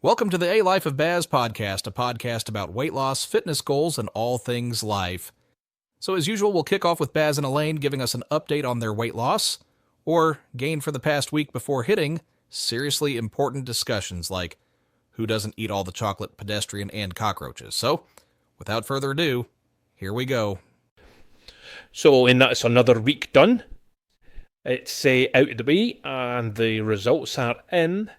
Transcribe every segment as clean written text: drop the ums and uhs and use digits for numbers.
Welcome to the A Life of Baz podcast, a podcast about weight loss, fitness goals, and all things life. So as usual, we'll kick off with Baz and Elaine giving us an update on their weight loss, or gain for the past week before hitting seriously important discussions like who doesn't eat all the chocolate, pedestrian, and cockroaches. So, without further ado, here we go. So, and that's another week done. It's out of the way, and the results are in.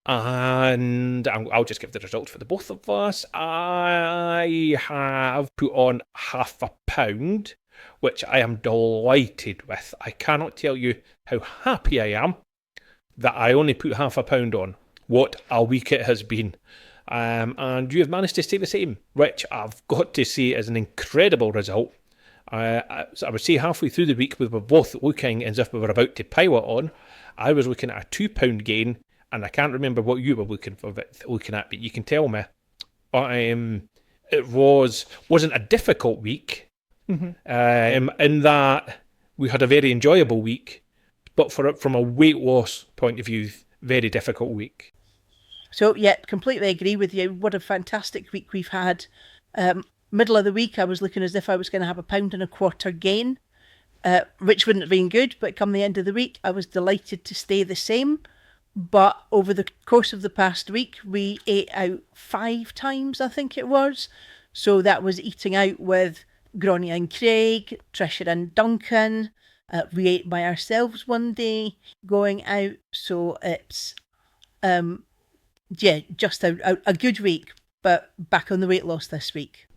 And I'll just give the results for the both of us. I have put on half a pound, which I am delighted with. I cannot tell you how happy I am that I only put half a pound on. What a week it has been. And you have managed to stay the same, which I've got to say is an incredible result. I would say halfway through the week, we were both looking as if we were about to pilot on. I was looking at a 2 pound gain, and I can't remember what you were looking at, but you can tell me. It wasn't a difficult week, in that we had a very enjoyable week, but from a weight loss point of view, very difficult week. So, yeah, completely agree with you. What a fantastic week we've had. Middle of the week, I was looking as if I was going to have 1.25 pound gain, which wouldn't have been good, but come the end of the week, I was delighted to stay the same. But over the course of the past week, we ate out 5 times, I think it was. So that was eating out with Gráinne and Craig, Trisha and Duncan. We ate by ourselves one day, going out. So it's, just a good week, but back on the weight loss this week.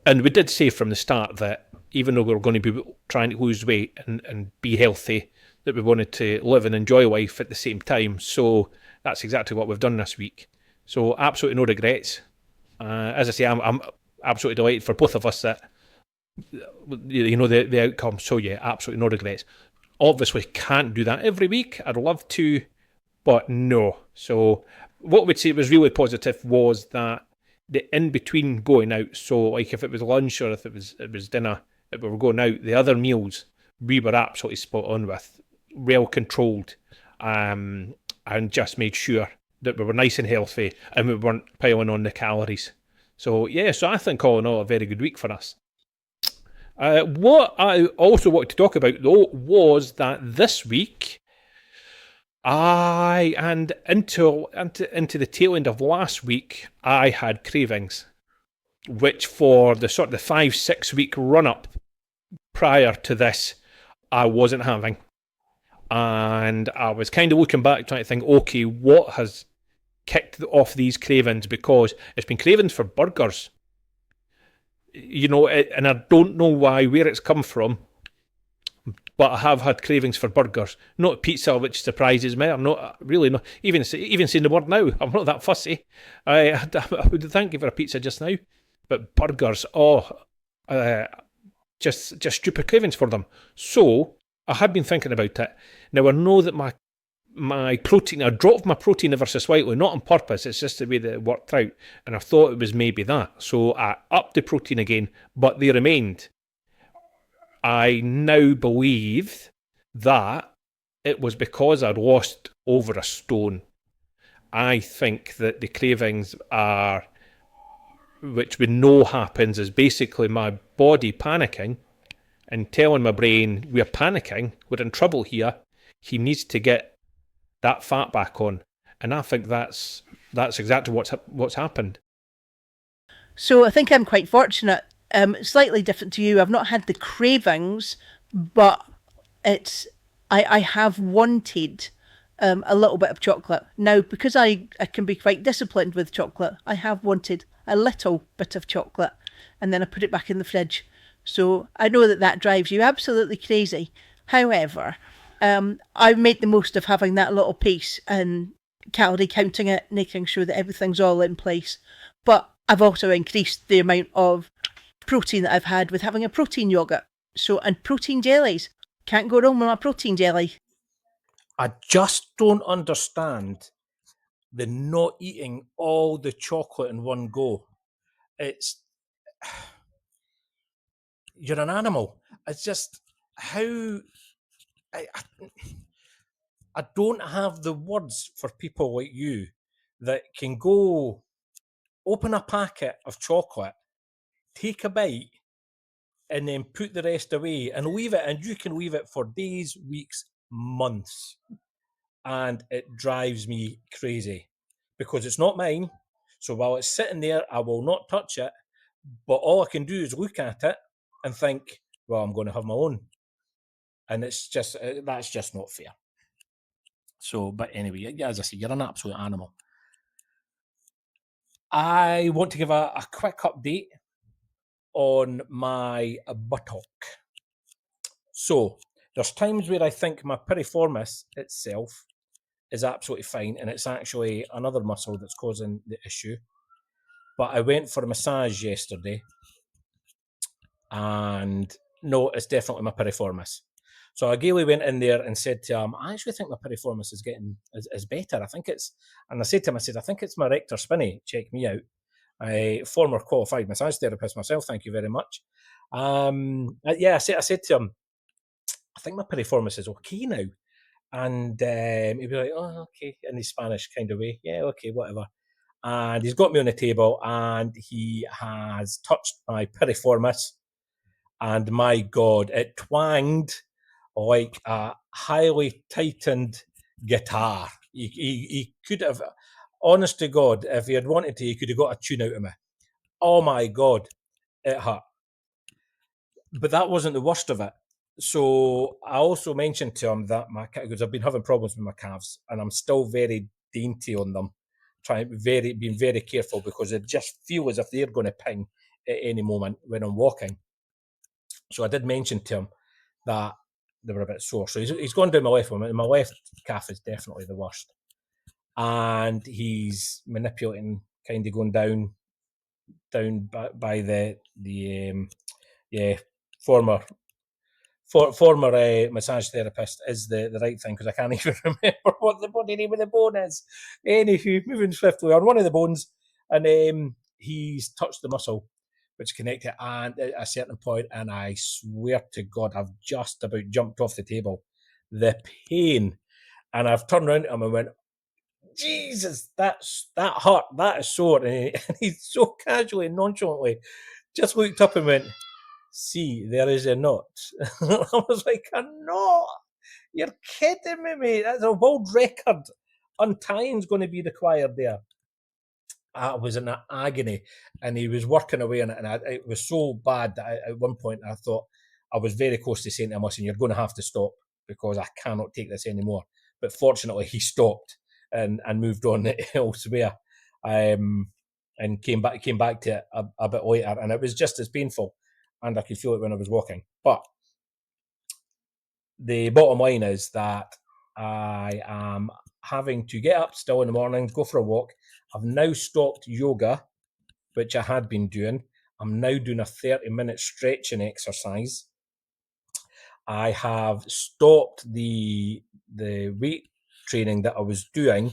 And we did say from the start that even though we were going to be trying to lose weight and be healthy, that we wanted to live and enjoy life at the same time. So that's exactly what we've done this week. So absolutely no regrets. As I say, I'm absolutely delighted for both of us that, the outcome. So yeah, absolutely no regrets. Obviously can't do that every week. I'd love to, but no. So what we'd say was really positive was that the in-between going out, so like if it was lunch or if it was dinner, if we were going out, the other meals we were absolutely spot on with. Well controlled, and just made sure that we were nice and healthy and we weren't piling on the calories. So I think all in all a very good week for us. What I also wanted to talk about though was that this week and into the tail end of last week I had cravings, which for the sort of the 5-6 week run up prior to this I wasn't having. And I was kind of looking back trying to think, okay, what has kicked off these cravings? Because it's been cravings for burgers. And I don't know where it's come from, but I have had cravings for burgers. Not pizza, which surprises me. I'm not really not even saying the word now. I'm not that fussy. I would thank you for a pizza just now, but burgers, just stupid cravings for them. So I had been thinking about it. Now I know that my protein, I dropped my protein ever so slightly, not on purpose, it's just the way that it worked out, and I thought it was maybe that. So I upped the protein again, but they remained. I now believe that it was because I'd lost over a stone. I think that the cravings are, which we know happens, is basically my body panicking and telling my brain, we're panicking, we're in trouble here, he needs to get that fat back on. And I think that's exactly what's happened. So I think I'm quite fortunate. Slightly different to you. I've not had the cravings, but I have wanted a little bit of chocolate. Now, because I can be quite disciplined with chocolate, I have wanted a little bit of chocolate and then I put it back in the fridge. So I know that drives you absolutely crazy. However, I've made the most of having that little piece and calorie counting it, making sure that everything's all in place. But I've also increased the amount of protein that I've had with having a protein yogurt. And protein jellies. Can't go wrong with my protein jelly. I just don't understand the not eating all the chocolate in one go. You're an animal. It's just how I don't have the words for people like you that can go open a packet of chocolate, take a bite, and then put the rest away and leave it. And you can leave it for days, weeks, months. And it drives me crazy because it's not mine. So while it's sitting there, I will not touch it. But all I can do is look at it and think, well, I'm going to have my own. And it's just, that's just not fair. So, but anyway, as I say, you're an absolute animal. I want to give a quick update on my buttock. So, there's times where I think my piriformis itself is absolutely fine, and it's actually another muscle that's causing the issue. But I went for a massage yesterday, and no, it's definitely my piriformis. So I gaily went in there and said to him, I actually think my piriformis is better. I think it's, and I said to him, I think it's my rector spinny. Check me out. A former qualified massage therapist myself. Thank you very much. I said to him, I think my piriformis is okay now. And he'd be like, oh, okay, in the Spanish kind of way. Yeah, okay, whatever. And he's got me on the table and he has touched my piriformis. And my God, it twanged like a highly tightened guitar. He could have, honest to God, if he had wanted to, he could have got a tune out of me. Oh my God, it hurt. But that wasn't the worst of it. So I also mentioned to him that because I've been having problems with my calves and I'm still very dainty on them, being very careful because they just feel as if they're going to ping at any moment when I'm walking. So I did mention to him that they were a bit sore. So he's gone down my left one. My left calf is definitely the worst. And he's manipulating, kind of going down by the former massage therapist is the right thing because I can't even remember what the body name of the bone is. Anywho, moving swiftly on one of the bones, and he's touched the muscle which connected and at a certain point, and I swear to God, I've just about jumped off the table. The pain, and I've turned around to him and went, Jesus, that hurt, that is sore, and he so casually and nonchalantly just looked up and went, see, there is a knot. I was like, a knot? You're kidding me, mate. That's a world record. Untying's going to be required there. I was in agony, and he was working away on it, and it was so bad that at one point I thought I was very close to saying to him, listen, you're going to have to stop because I cannot take this anymore. But fortunately, he stopped and moved on elsewhere, and came back to it a bit later, and it was just as painful, and I could feel it when I was walking. But the bottom line is that I am having to get up still in the morning, go for a walk. I've now stopped yoga, which I had been doing. I'm now doing a 30-minute stretching exercise. I have stopped the weight training that I was doing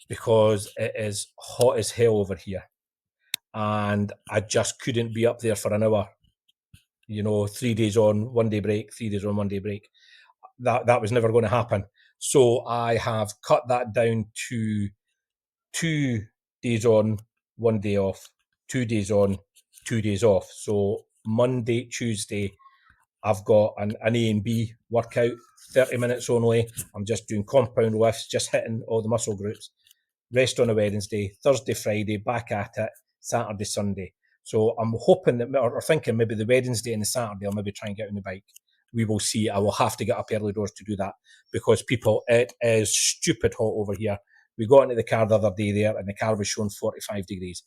because it is hot as hell over here. And I just couldn't be up there for an hour. 3 days on, 1 day break, 3 days on, 1 day break. That was never going to happen. So I have cut that down to 2 days on, 1 day off, 2 days on, 2 days off. So Monday, Tuesday, I've got an A and B workout, 30 minutes only. I'm just doing compound lifts, just hitting all the muscle groups. Rest on a Wednesday, Thursday, Friday, back at it, Saturday, Sunday. So I'm hoping that, or thinking maybe the Wednesday and the Saturday, I'll maybe try and get on the bike. We will see. I will have to get up early doors to do that because it is stupid hot over here. We got into the car the other day there and the car was showing 45 degrees.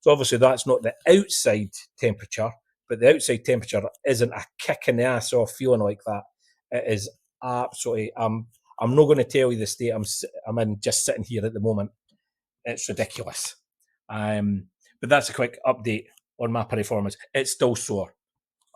So obviously that's not the outside temperature, but the outside temperature isn't a kick in the ass off feeling like that. It is absolutely, I'm not going to tell you the state I'm in just sitting here at the moment. It's ridiculous. But that's a quick update on my piriformis. It's still sore.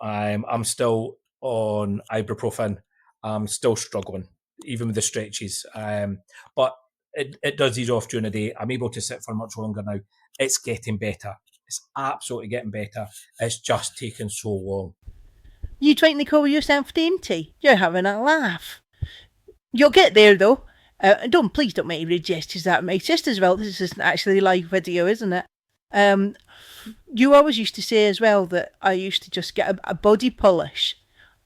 I'm still on ibuprofen. I'm still struggling, even with the stretches. But it does ease off during the day. I'm able to sit for much longer now. It's getting better. It's absolutely getting better. It's just taken so long. You trying to call yourself dainty? You're having a laugh. You'll get there though. Please don't make rude gestures at me. Just as well, this isn't actually live video, isn't it? You always used to say as well that I used to just get a body polish,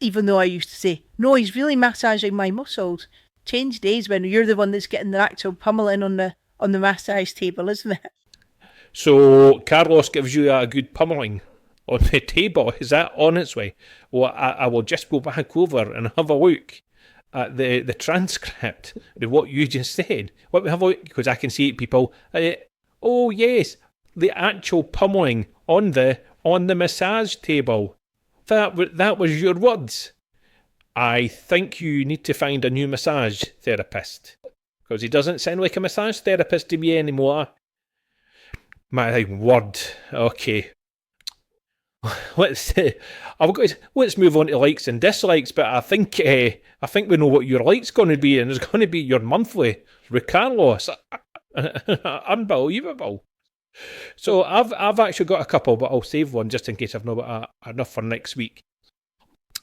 even though I used to say, no, he's really massaging my muscles. Change days when you're the one that's getting the actual pummeling on the massage table, isn't it? So Carlos gives you a good pummeling on the table. Is that on its way? Well, I will just go back over and have a look at the transcript of what you just said. Let me have a look, because I can see it, people. Oh yes, the actual pummeling on the massage table. That was your words. I think you need to find a new massage therapist, because he doesn't sound like a massage therapist to me anymore. My word. Okay. Let's move on to likes and dislikes. But I think we know what your like's going to be, and it's going to be your monthly with Carlos. Unbelievable. So I've actually got a couple, but I'll save one just in case I've not got enough for next week.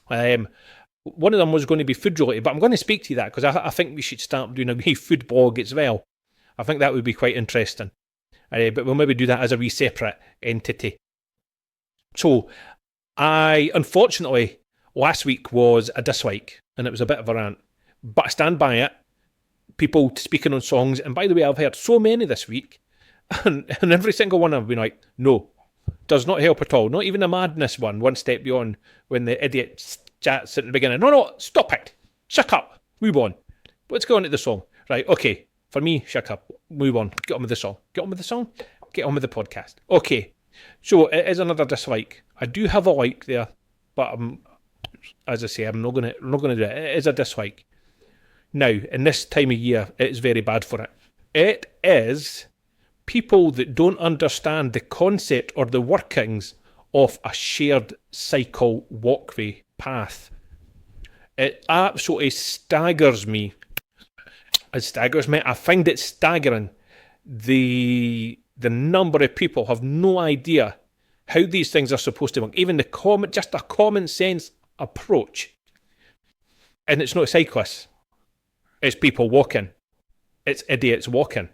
One of them was going to be food related, but I'm going to speak to that because I think we should start doing a wee food blog as well. I think that would be quite interesting. But we'll maybe do that as a wee separate entity. So, unfortunately, last week was a dislike, and it was a bit of a rant. But I stand by it. People speaking on songs, and by the way, I've heard so many this week, and every single one I've been like, no, does not help at all. Not even the madness one step beyond, when the idiot chats at the beginning. No, stop it. Shut up. Move on. Let's go on to the song. Right, okay. For me, shut up. Move on. Get on with the song. Get on with the song. Get on with the podcast. Okay. So it is another dislike. I do have a like there, but as I say, I'm not gonna do it. It is a dislike. Now, in this time of year, it is very bad for it. It is people that don't understand the concept or the workings of a shared cycle walkway path. It absolutely staggers me. It staggers me. I find it staggering. The number of people have no idea how these things are supposed to work. Even just a common sense approach. And it's not cyclists. It's people walking. It's idiots walking.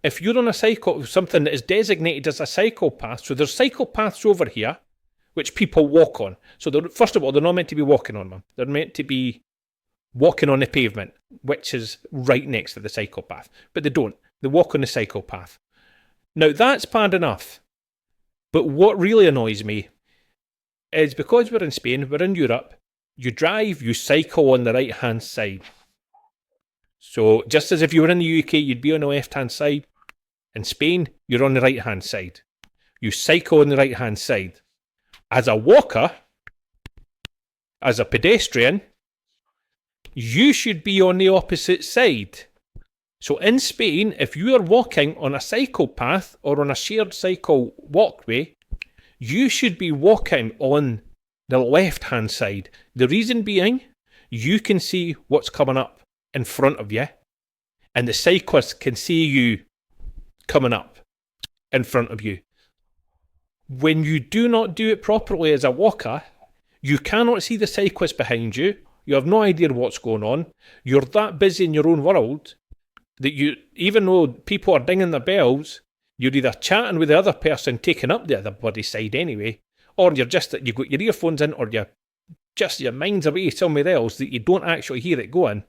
If you're on a cycle, something that is designated as a cycle path, so there's cycle paths over here, which people walk on. So first of all, they're not meant to be walking on them. They're meant to be walking on the pavement, which is right next to the cycle path. But they don't. They walk on the cycle path. Now, that's bad enough. But what really annoys me is because we're in Spain, we're in Europe, you drive, you cycle on the right-hand side. So just as if you were in the UK, you'd be on the left-hand side. In Spain, you're on the right-hand side. You cycle on the right-hand side. As a walker, as a pedestrian, you should be on the opposite side. So in Spain, if you are walking on a cycle path or on a shared cycle walkway, you should be walking on the left-hand side. The reason being, you can see what's coming up in front of you, and the cyclist can see you coming up in front of you. When you do not do it properly as a walker, you cannot see the cyclist behind you. You have no idea what's going on. You're that busy in your own world that you, even though people are dinging their bells, you're either chatting with the other person taking up the other bloody side anyway, or you've got your earphones in, or your mind's away somewhere else that you don't actually hear it going.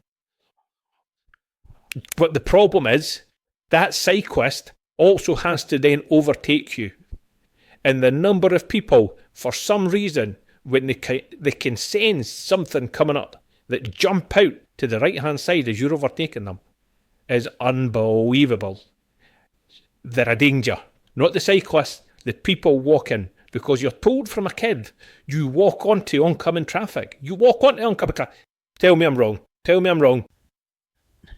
But the problem is, that cyclist also has to then overtake you. And the number of people, for some reason, when they can sense something coming up, that jump out to the right-hand side as you're overtaking them, is unbelievable. They're a danger. Not the cyclists, the people walking. Because you're told from a kid, you walk onto oncoming traffic. You walk onto oncoming traffic. Tell me I'm wrong. Tell me I'm wrong.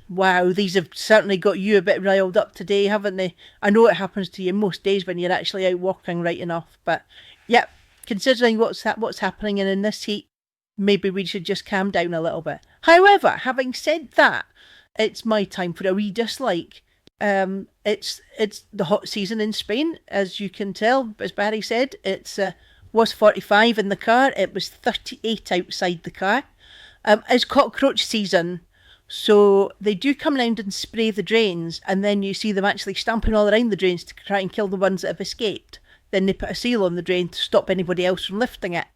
Wow, these have certainly got you a bit riled up today, haven't they? I know it happens to you most days when you're actually out walking right enough. But, yep, considering what's happening in this heat, maybe we should just calm down a little bit. However, having said that, it's my time for a wee dislike. It's the hot season in Spain, as you can tell. As Barry said, it's was 45 in the car. It was 38 outside the car. It's cockroach season, So they do come round and spray the drains, and then you see them actually stamping all around the drains to try and kill the ones that have escaped. Then they put a seal on the drain to stop anybody else from lifting it.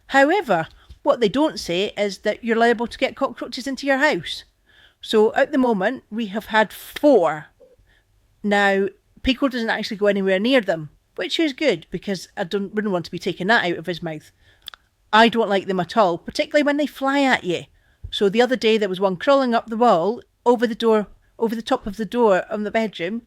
However, what they don't say is that you're liable to get cockroaches into your house. So at the moment, we have had 4. Now, Pico doesn't actually go anywhere near them, which is good because I wouldn't want to be taking that out of his mouth. I don't like them at all, particularly when they fly at you. So the other day there was one crawling up the wall over the top of the door of the bedroom,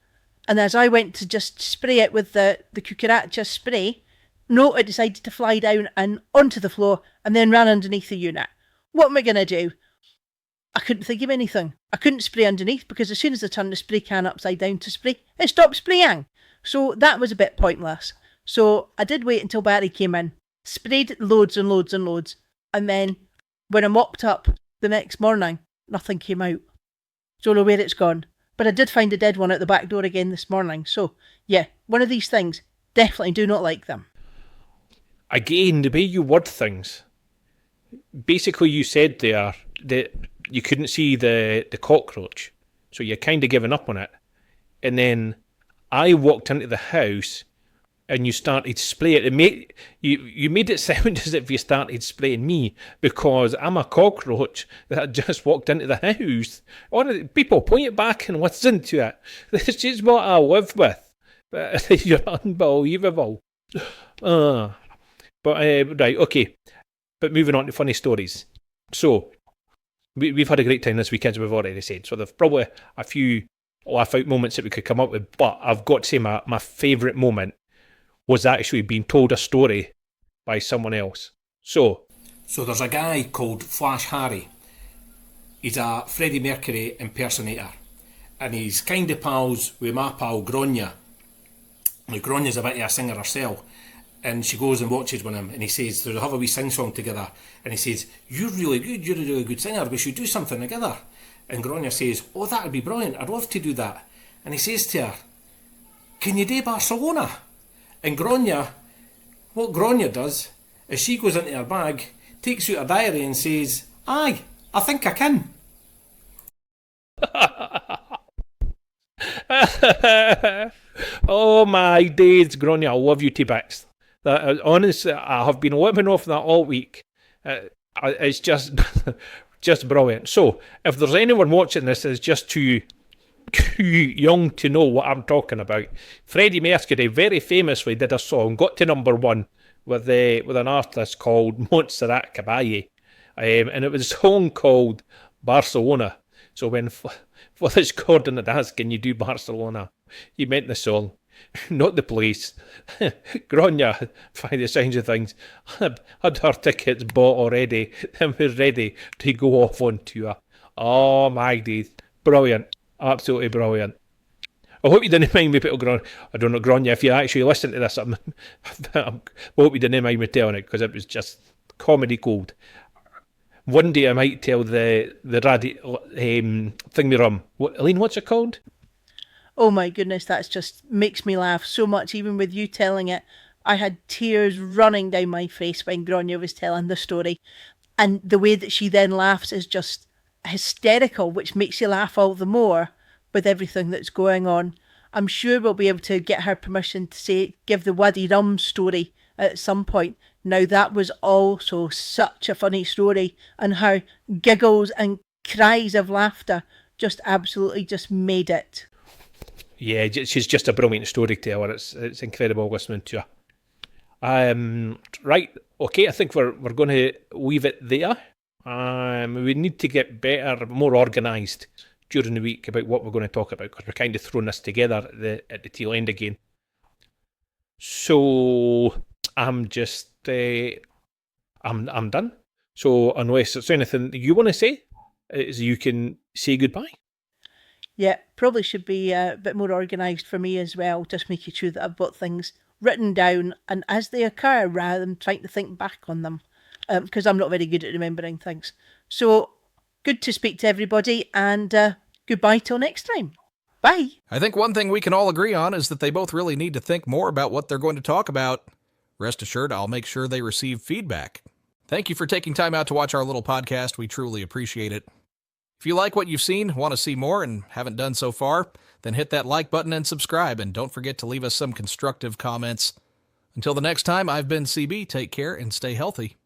and as I went to just spray it with the cucaracha spray, no, it decided to fly down and onto the floor and then ran underneath the unit. What am I going to do? I couldn't think of anything. I couldn't spray underneath because as soon as I turned the spray can upside down to spray, it stopped spraying. So that was a bit pointless. So I did wait until Barry came in, sprayed loads and loads and loads, and then when I mopped up the next morning, nothing came out. Don't know where it's gone. But I did find a dead one at the back door again this morning. So, yeah, one of these things. Definitely do not like them. Again, the way you word things. Basically, you said there that you couldn't see the cockroach. So you're kind of giving up on it. And then I walked into the house and you started spraying it. You made it sound as if you started spraying me because I'm a cockroach that just walked into the house. People point it back and listen to it. This is what I live with. But you're unbelievable. Right, okay. But moving on to funny stories. So, we've had a great time this weekend, as we've already said. So there's probably a few laugh-out moments that we could come up with. But I've got to say my favourite moment was actually being told a story by someone else. So there's a guy called Flash Harry. He's a Freddie Mercury impersonator. And he's kind of pals with my pal Gronya. Now, Gronya's a bit of a singer herself. And she goes and watches with him and he says, they'll have a wee sing-song together. And he says, you're really good, you're a really good singer, we should do something together. And Gronya says, oh, that would be brilliant, I'd love to do that. And he says to her, can you do Barcelona? And what Gronya does is she goes into her bag, takes out her diary and says, aye, I think I can. Oh my days, Gronya, I love you to bits. Honestly, I have been living off that all week. It's just brilliant. So, if there's anyone watching this that's just too young to know what I'm talking about, Freddie Mercury very famously did a song, got to number 1 with an artist called Montserrat Caballé, and it was a song called Barcelona. So when Fletch Gordon had asked, can you do Barcelona? He meant the song, not the place. Gronya, by the signs of things, had her tickets bought already and was ready to go off on tour. Oh my days. Brilliant. Absolutely brilliant. I hope you didn't mind me, Gronya. I don't know, Gronya, if you actually listen to this, I hope you didn't mind me telling it, because it was just comedy gold. One day I might tell the thingy-rum. Elaine, what's it called? Oh my goodness, that's just makes me laugh so much. Even with you telling it, I had tears running down my face when Gronya was telling the story. And the way that she then laughs is just hysterical, which makes you laugh all the more with everything that's going on. I'm sure we'll be able to get her permission to give the Wadi Rum story at some point. Now, that was also such a funny story, and her giggles and cries of laughter just absolutely just made it. Yeah, she's just a brilliant storyteller. It's incredible listening to her. Right, okay, I think we're going to leave it there. We need to get better, more organised during the week about what we're going to talk about, because we're kind of throwing this together at the tail end again. So I'm just I'm done. So unless there's anything you want to say, you can say goodbye. Yeah, probably should be a bit more organised for me as well, just making sure that I've got things written down and as they occur rather than trying to think back on them, because I'm not very good at remembering things. So, good to speak to everybody, and goodbye till next time. Bye. I think one thing we can all agree on is that they both really need to think more about what they're going to talk about. Rest assured, I'll make sure they receive feedback. Thank you for taking time out to watch our little podcast. We truly appreciate it. If you like what you've seen, want to see more, and haven't done so far, then hit that like button and subscribe, and don't forget to leave us some constructive comments. Until the next time, I've been CB. Take care and stay healthy.